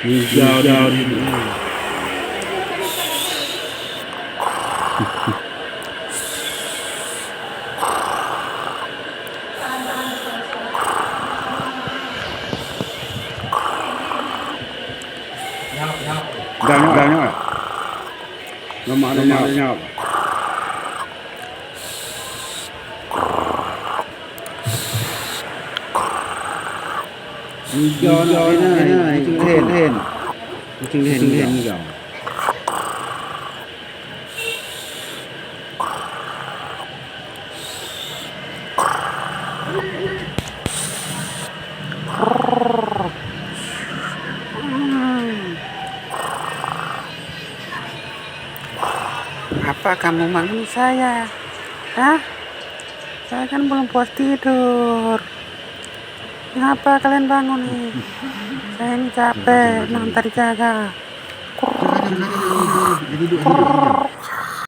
Hijau di Gak nyok. Nomor nyok. Hijau ini kucing lehen. Kucing lehen hijau. Apa kamu bangun saya? Hah? Saya kan belum puas tidur. Kenapa kalian bangun nih? Saya ini capek, nanti dijaga. Jadi duduk.